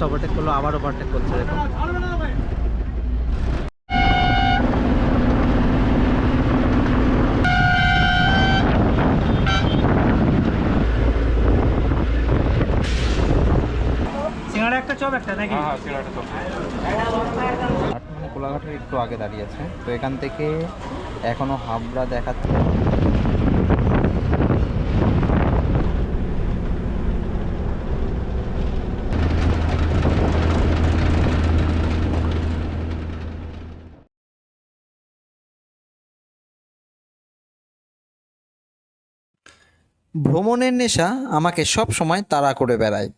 Overtake করলো, আবার overtake করছে দেখুন। সিঙ্গাড়া একটা চপ একটা নাকি? হ্যাঁ সিঙ্গাড়া চপ। কোলাঘাটের একটু আগে দাঁড়িয়ে আছে, তো এখান থেকে এখনো হাবড়া দেখাচ্ছে। ভ্রমণের নেশা আমাকে সব সময় তাড়া করে বেড়ায়।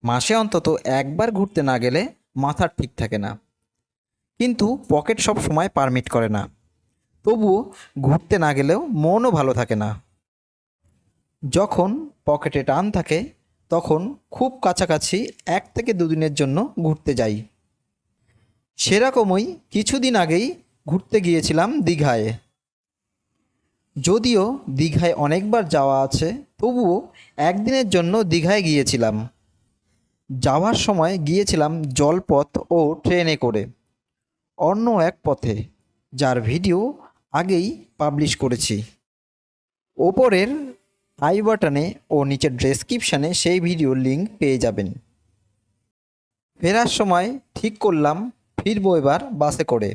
মাসে অন্তত একবার ঘুরতে না গেলে মাথা ঠিক থাকে না, কিন্তু পকেট সব সময় পারমিট করে না। তবুও ঘুরতে না গেলেও মনও ভালো থাকে না। যখন পকেটে টান থাকে তখন খুব কাছাকাছি 1 থেকে 2 দিনের জন্য ঘুরতে যাই। সেরকমই কিছুদিন আগেই ঘুরতে গিয়েছিলাম দীঘায়। যদিও দীঘায় অনেকবার যাওয়া আছে, তবুও একদিনের জন্য দীঘায় গিয়েছিলাম। যাওয়ার সময় গিয়েছিলাম জলপথ ও ট্রেনে করে, অন্য এক পথে, যার ভিডিও আগেই পাবলিশ করেছি। ওপরের আই বাটনে ও নিচের ডেসক্রিপশানে সেই ভিডিওর লিঙ্ক পেয়ে যাবেন। ফেরার সময় ঠিক করলাম ফিরবো এবার বাসে করে।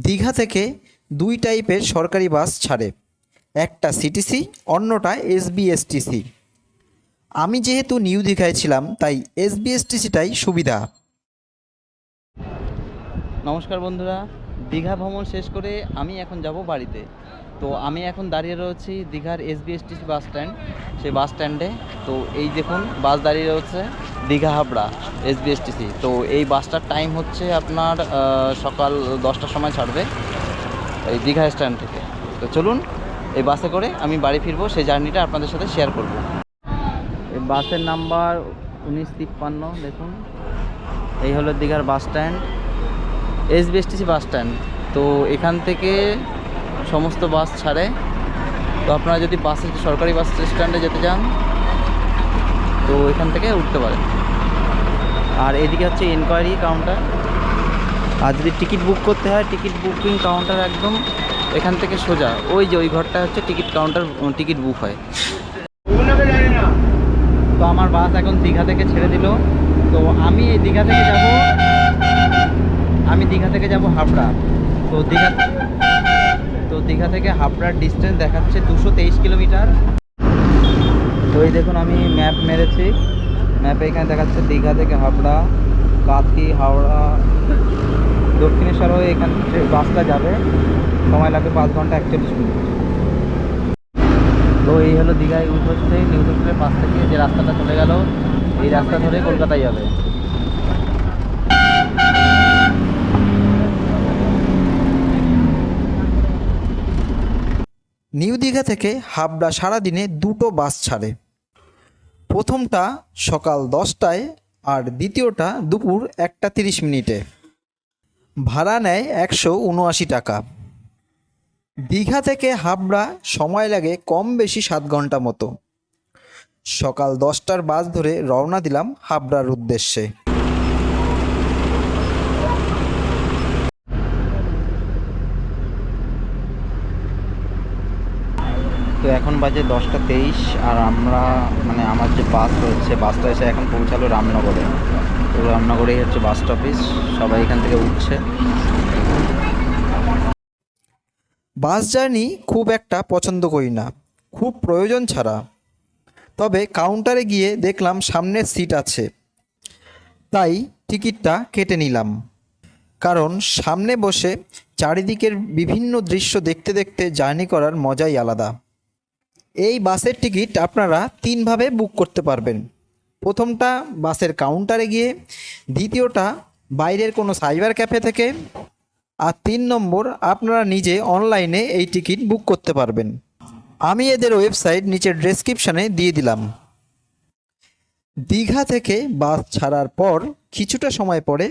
দীঘা থেকে 2 টাইপের সরকারি বাস ছাড়ে, একটা সিটিসি, অন্যটা এসবিএসটিসি। আমি যেহেতু নিউ দীঘায় ছিলাম তাই এসবিএসটিসিটাই সুবিধা। নমস্কার বন্ধুরা, দীঘা ভ্রমণ শেষ করে আমি এখন যাব বাড়িতে। তো আমি এখন দাঁড়িয়ে রয়েছি দীঘার এসবিএসটিসি বাস স্ট্যান্ড, সেই বাস স্ট্যান্ডে। তো এই দেখুন বাস দাঁড়িয়ে রয়েছে দীঘা হাবড়া এসবিএসটিসি। তো এই বাসটার টাইম হচ্ছে আপনার সকাল 10টার সময় ছাড়বে এই দীঘা স্ট্যান্ড থেকে। তো চলুন এই বাসে করে আমি বাড়ি ফিরবো, সেই জার্নিটা আপনাদের সাথে শেয়ার করব। এই বাসের নাম্বার 1953, দেখুন এই হলো দীঘার bus stand, SBSTC bus stand. তো এখান থেকে সমস্ত বাস ছাড়ে। তো আপনারা যদি বাসে সরকারি বাস স্ট্যান্ডে যেতে চান তো এখান থেকে উঠতে পারেন। আর এদিকে হচ্ছে এনকোয়ারি কাউন্টার। আর যদি টিকিট বুক করতে হয়, টিকিট বুকিং কাউন্টার একদম এখান থেকে সোজা, ওই যে ওই ঘরটা হচ্ছে টিকিট কাউন্টার, টিকিট বুক হয়। তো আমার বাস এখন দীঘা থেকে ছেড়ে দিল। তো আমি এই দীঘা থেকে যাব হাবড়া। তো দীঘা থেকে হাবড়ার ডিস্টেন্স দেখাচ্ছে 223 কিলোমিটার। তো এই দেখুন আমি ম্যাপ মেরেছি, ম্যাপে এখানে দেখাচ্ছে দীঘা থেকে হাবড়া, কাঁথি, হাওড়া, দক্ষিণেশ্বর হয়ে এখান থেকে বাসটা যাবে, সময় লাগবে 5 ঘন্টা 41 মিনিট। তো এই হলো দীঘা ইউথ হোস্টেল। ইউথ হোস্টেলের পাশ থেকে যে রাস্তাটা চলে গেল, এই রাস্তা ধরে কলকাতায় যাবে। নিউ দীঘা থেকে হাবড়া সারাদিনে 2টো বাস ছাড়ে। প্রথমটা সকাল 10টায় আর দ্বিতীয়টা দুপুর 1টা 30 মিনিটে। ভাড়া নেয় 179 টাকা। দীঘা থেকে হাবড়া সময় লাগে কম বেশি 7 ঘন্টা মতো। সকাল 10টার বাস ধরে রওনা দিলাম হাবড়ার উদ্দেশ্যে। তো এখন বাজে 10টা 23 আর আমরা আমার যে বাস রয়েছে, বাসটা এসে এখন পৌঁছালো রামনগরে। তো রামনগরেই হচ্ছে বাস স্টপেজ, সবাই এখান থেকে উঠছে। বাস জার্নি খুব একটা পছন্দ করি না, খুব প্রয়োজন ছাড়া। তবে কাউন্টারে গিয়ে দেখলাম সামনের সিট আছে, তাই টিকিটটা কেটে নিলাম। কারণ সামনে বসে চারিদিকের বিভিন্ন দৃশ্য দেখতে দেখতে জার্নি করার মজাই আলাদা। এই বাসের টিকিট আপনারা 3ভাবে বুক করতে পারবেন। প্রথমটা বাসের কাউন্টারে গিয়ে, দ্বিতীয়টা বাইরের কোনো সাইবার ক্যাফে থেকে, আর 3 নম্বর আপনারা নিজে অনলাইনে এই টিকিট বুক করতে পারবেন। আমি এদের ওয়েবসাইট নিচের ডেসক্রিপশানে দিয়ে দিলাম। দীঘা থেকে বাস ছাড়ার পর কিছুটা সময় পরে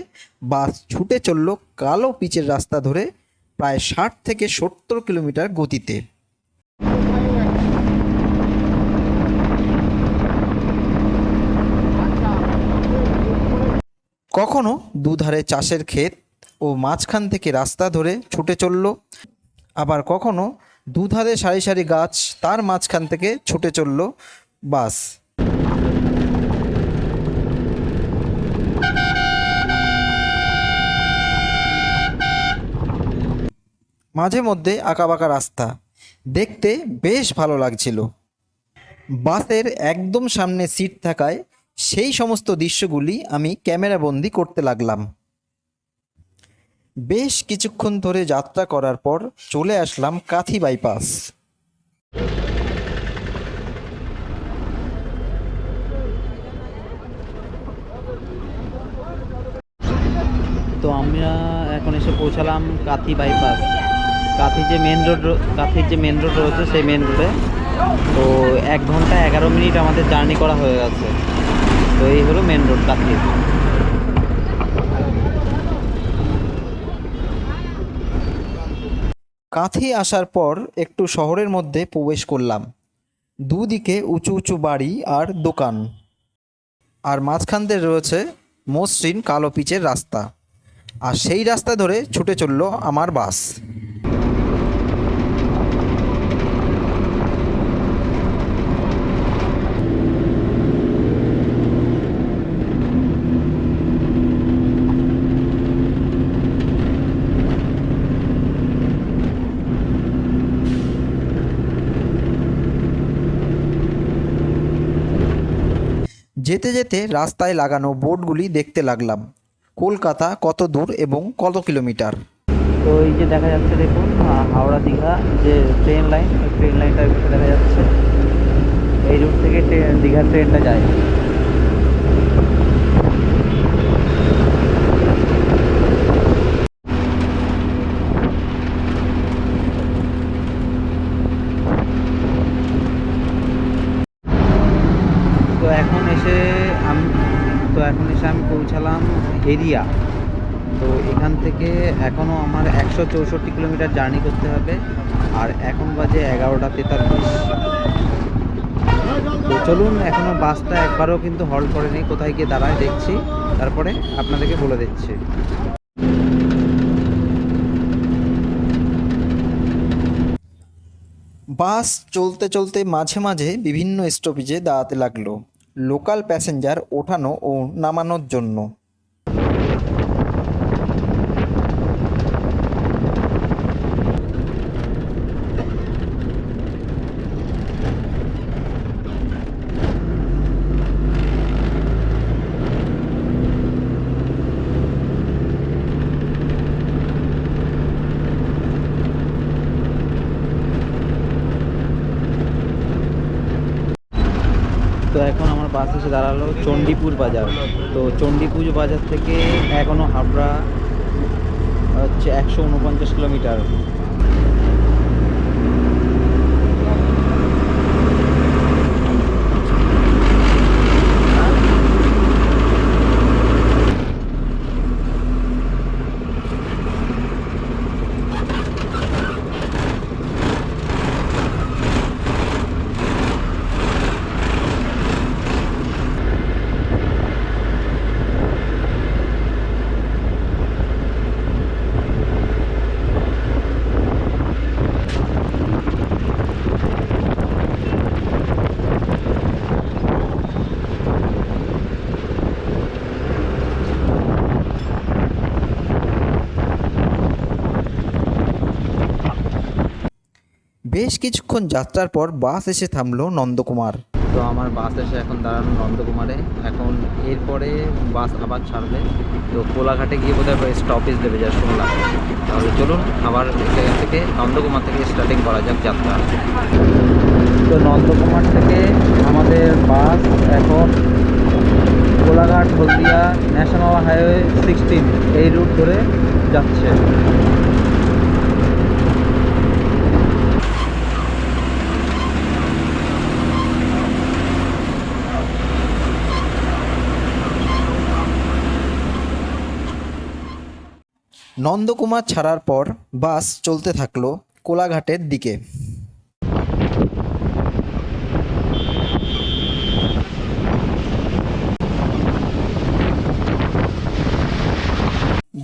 বাস ছুটে চলল কালো পিচের রাস্তা ধরে প্রায় 60 থেকে 70 কিলোমিটার গতিতে। কখনো দুধারে চাষের ক্ষেত ও মাঝখান থেকে রাস্তা ধরে ছুটে চলল, আবার কখনো দুধারে সারি সারি গাছ, তার মাঝখান থেকে ছুটে চলল বাস। মাঝে মধ্যে আঁকাবাঁকা রাস্তা, দেখতে বেশ ভালো লাগছিল। বাসের একদম সামনে সিট থাকায় সেই সমস্ত দৃশ্যগুলি আমি ক্যামেরাবন্দি করতে লাগলাম। বেশ কিছুক্ষণ ধরে যাত্রা করার পর চলে আসলাম কাথি বাইপাস। তো আমরা এখন এসে পৌঁছালাম কাথি বাইপাস। কাথির যে মেন রোড রয়েছে সেই মেন রোডে। তো 1 ঘন্টা 11 মিনিট আমাদের জার্নি করা হয়ে গেছে। তো এই হলো মেন রোড কাথির। কাঁথি আসার পর একটু শহরের মধ্যে প্রবেশ করলাম। দুদিকে উঁচু উঁচু বাড়ি আর দোকান, আর মাঝখান দিয়ে রয়েছে মসৃণ কালো পিচের রাস্তা, আর সেই রাস্তা ধরে ছুটে চলল আমার বাস। যেতে যেতে রাস্তায় লাগানো বোর্ডগুলি দেখতে লাগলাম, কলকাতা কত দূর এবং কত কিলোমিটার। তো এই যে দেখা যাচ্ছে দেখুন হাওড়া দীঘা যে ট্রেন লাইন, ওই ট্রেন লাইনটার ভিতরে দেখা যাচ্ছে এই রুট থেকে দীঘার ট্রেনটা যায়। তো এখন এসে আমি পৌঁছালাম এরিয়া। তো এখান থেকে এখনও আমার 164 কিলোমিটার জার্নি করতে হবে, আর এখন বাজে 11টা 43। তো চলুন, এখনও বাসটা একবারও কিন্তু হল্ট করেনি, কোথায় গিয়ে দাঁড়ায় দেখছি, তারপরে আপনাদেরকে বলে দিচ্ছি। বাস চলতে চলতে মাঝে মাঝে বিভিন্ন স্টপেজে দাঁড়াতে লাগলো, লোকাল প্যাসেঞ্জার ওঠানো ও নামানোর জন্য। তো এখন আমার বাস এসে দাঁড়ালো চণ্ডীপুর বাজার। তো চণ্ডীপুর বাজার থেকে এখনও হাবড়া হচ্ছে 149 কিলোমিটার। বেশ কিছুক্ষণ যাত্রার পর বাস এসে থামলো নন্দকুমার। তো আমার বাস এসে এখন দাঁড়ানো নন্দকুমারে। এখন এরপরে বাস আবার ছাড়বে, তো কোলাঘাটে গিয়ে বোধহয় স্টপেজ দেবে যা শুনলাম। তাহলে চলুন আবার জায়গা থেকে নন্দকুমার থেকে স্টার্টিং করা যাক যাত্রা। তো নন্দকুমার থেকে আমাদের বাস এখন কোলাঘাট হলদিয়া ন্যাশনাল হাইওয়ে 16 এই রুট ধরে যাচ্ছে। নন্দকুমার ছাড়ার পর বাস চলতে থাকলো কোলাঘাটের দিকে।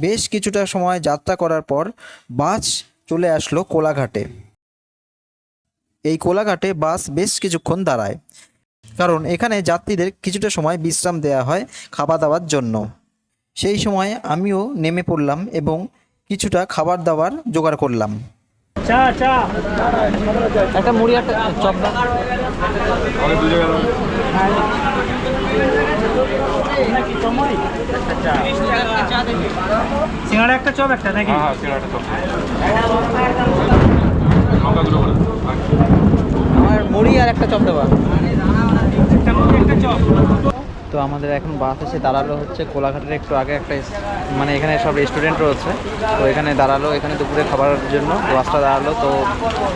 বেশ কিছুটা সময় যাত্রা করার পর বাস চলে আসলো কোলাঘাটে। এই কোলাঘাটে বাস বেশ কিছুক্ষণ দাঁড়ায়, কারণ এখানে যাত্রীদের কিছুটা সময় বিশ্রাম দেওয়া হয় খাওয়া দাওয়ার জন্য। সেই সময় আমিও নেমে পড়লাম এবং কিছুটা খাবার দাবার জোগাড় করলাম। চা চা একটা মুড়ি একটা চপ দাও। সিঙ্গাড়া একটা চপ একটা নাকি? আমার মুড়ি আর একটা চপ দেবা। একটা মুড়ি একটা চপ। তো আমাদের এখন বাস এসে দাঁড়ালো হচ্ছে কোলাঘাটের একটু আগে একটা মানে এখানে সব রেস্টুরেন্ট রয়েছে, তো এখানে দাঁড়ালো, এখানে দুপুরে খাবারের জন্য বাসটা দাঁড়ালো। তো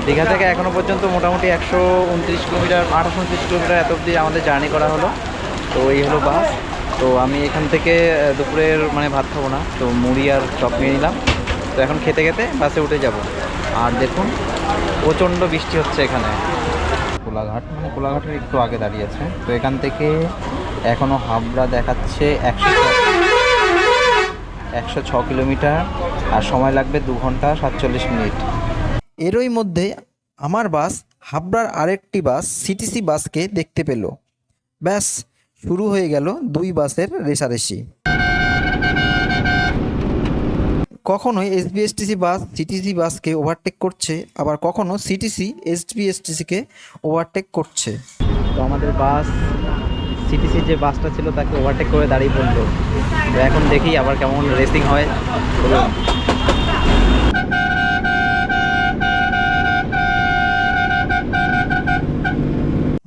দীঘা থেকে এখনও পর্যন্ত মোটামুটি 129 কিলোমিটার 28-29 কিলোমিটার এত অবধি আমাদের জার্নি করা হলো। তো এই হলো বাস। তো আমি এখান থেকে দুপুরের মানে ভাত খাবো না, তো মুড়ি আর চপ নিয়ে নিলাম। তো এখন খেতে খেতে বাসে উঠে যাব। আর দেখুন প্রচণ্ড বৃষ্টি হচ্ছে এখানে। কোলাঘাট মানে কোলাঘাটের একটু আগে দাঁড়িয়েছে। তো এখান থেকে এখনও হাবড়া দেখাচ্ছে 106 কিলোমিটার, আর সময় লাগবে 2 ঘন্টা 47 মিনিট। এরই মধ্যে আমার বাস হাবড়ার আরেকটি বাস সিটিসি বাসকে দেখতে পেল। ব্যাস শুরু হয়ে গেল দুই বাসের রেষারেষি। কখনোই এসবিএসটিসি বাস সিটিসি বাসকে ওভারটেক করছে, আবার কখনো সিটিসি এসবিএসটিসিকে ওভারটেক করছে। তো আমাদের বাস সিটিসির যে বাসটা ছিল তাকে ওভারটেক করে দাঁড়িয়ে পড়লো। তো এখন দেখি আবার কেমন রেসিং হয়। চলুন।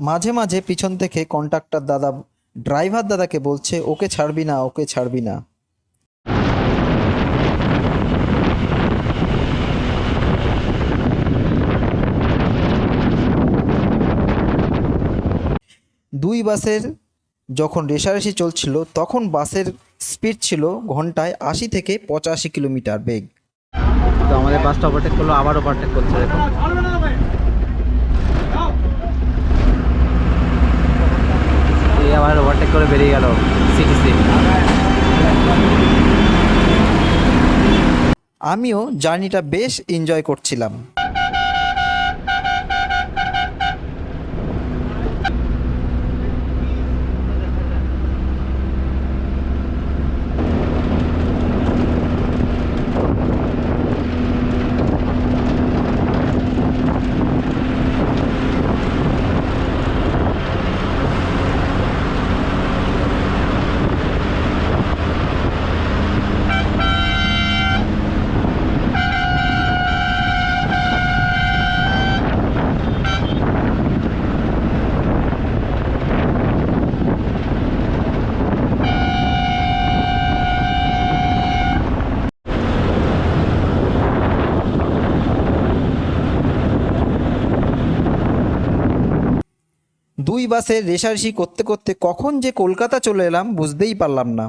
মাঝে মাঝে পিছন থেকে কন্ডাক্টর দাদা ড্রাইভার দাদাকে বলছে, ওকে ছাড়বি না, ওকে ছাড়বি না। দুই বাসের যখন রেষারেষি চলছিল তখন বাসের স্পিড ছিল ঘন্টায় 80 থেকে 85 কিলোমিটার বেগ। তো আমাদের বাসটা ওভারটেক করলো, আবার ওভারটেক করছে দেখুন। এই আবার ওভারটেক করে বেরিয়ে গেল সিটিসি। আমিও জার্নিটা বেশ এনজয় করছিলাম। দুই বাসের রেষারেষি করতে করতে কখন যে কলকাতা চলে এলাম বুঝতেই পারলাম না।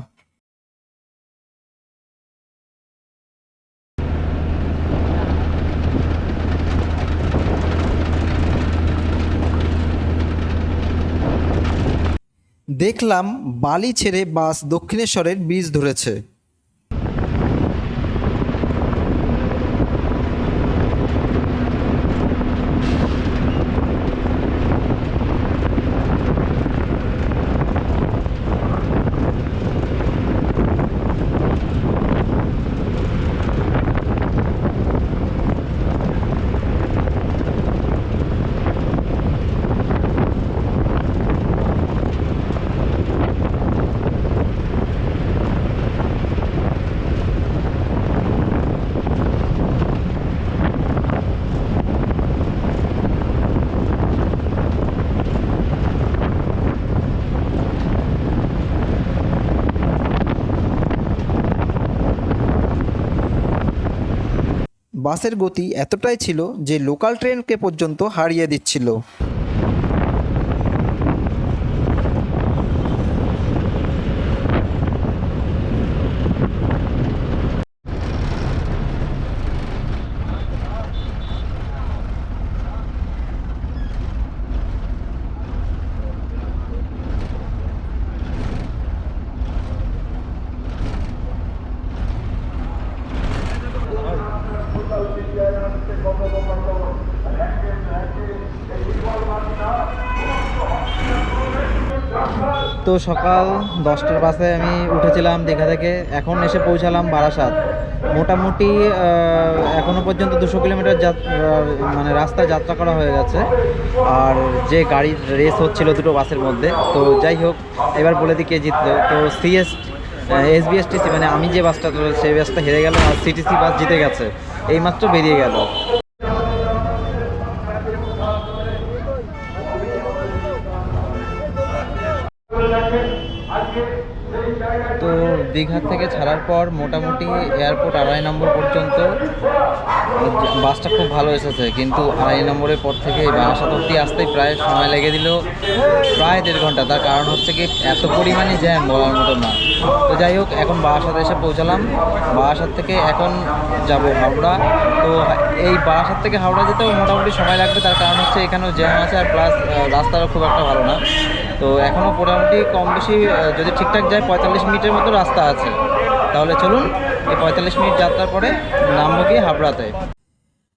দেখলাম বালি ছেড়ে বাস দক্ষিণেশ্বরের ব্রিজ ধরেছে। বাসের গতি এতটাই ছিল যে লোকাল ট্রেনকে পর্যন্ত হারিয়ে দিচ্ছিল। তো সকাল 10টার বাসে আমি উঠেছিলাম দীঘা থেকে, এখন এসে পৌঁছালাম বারাসাত। মোটামুটি এখনও পর্যন্ত 200 কিলোমিটার মানে রাস্তা যাত্রা করা হয়ে গেছে। আর যে গাড়ির রেস হচ্ছিল দুটো বাসের মধ্যে, তো যাই হোক এবার বলে দিই কে জিতলো। তো এসবিএসটিসি মানে আমি যে বাসটা সেই বাসটা হেরে গেল, আর সিটিসি বাস জিতে গেছে, এইমাত্র বেরিয়ে গেল। তো দীঘা থেকে ছাড়ার পর মোটামুটি এয়ারপোর্ট 2.5 নম্বর পর্যন্ত বাসটা খুব ভালো এসেছে, কিন্তু 2.5 নম্বরের পর থেকে বারাসাত অবধি আসতেই প্রায় সময় লেগে দিল প্রায় 1.5 ঘন্টা। তার কারণ হচ্ছে কি এত পরিমাণে জ্যাম বলার মতো না। তো যাই হোক এখন বারাসাত এসে পৌঁছালাম। বারাসাত থেকে এখন যাব হাওড়া। তো এই বারাসাত থেকে হাওড়া যেতেও মোটামুটি সময় লাগবে, তার কারণ হচ্ছে এখানেও জ্যাম আছে, আর প্লাস রাস্তাটা খুব একটা ভালো না। তো এখনও মোটামুটি কম বেশি যদি ঠিকঠাক যায় 45 মিনিটের মতো রাস্তা আছে। তাহলে চলুন এই 45 মিনিট যাত্রার পরে নামবো গিয়ে হাবড়াতে।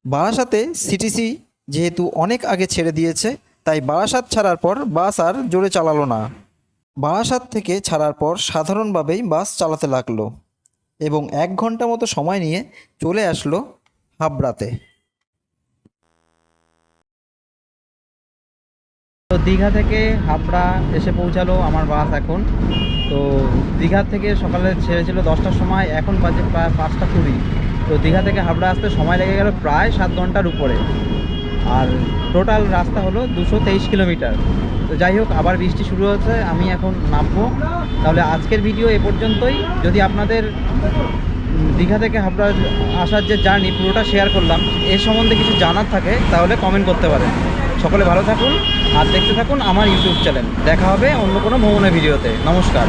বারাসাতে সিটিসি যেহেতু অনেক আগে ছেড়ে দিয়েছে, তাই বারাসাত ছাড়ার পর বাস আর জোরে চালালো না। বারাসাত থেকে ছাড়ার পর সাধারণভাবেই বাস চালাতে লাগলো এবং 1 ঘন্টা মতো সময় নিয়ে চলে আসলো হাবড়াতে। তো দীঘা থেকে হাবড়া এসে পৌঁছালো আমার বাস এখন। তো দীঘা থেকে সকালে ছেড়েছিল 10টার সময়, এখন বাজে প্রায় 5টা 20। তো দীঘা থেকে হাবড়া আসতে সময় লেগে গেল প্রায় 7 ঘন্টার উপরে। আর টোটাল রাস্তা হলো 223 কিলোমিটার। তো যাই হোক আবার বৃষ্টি শুরু হচ্ছে, আমি এখন নামবো। তাহলে আজকের ভিডিও এ পর্যন্তই। যদি আপনাদের দীঘা থেকে হাবড়া আসার যে জার্নি পুরোটা শেয়ার করলাম, এর সম্বন্ধে কিছু জানার থাকে তাহলে কমেন্ট করতে পারেন। সকলে ভালো থাকুন আর দেখতে থাকুন আমার ইউটিউব চ্যানেল। দেখা হবে অন্য কোনো ভ্রমণের ভিডিওতে। নমস্কার।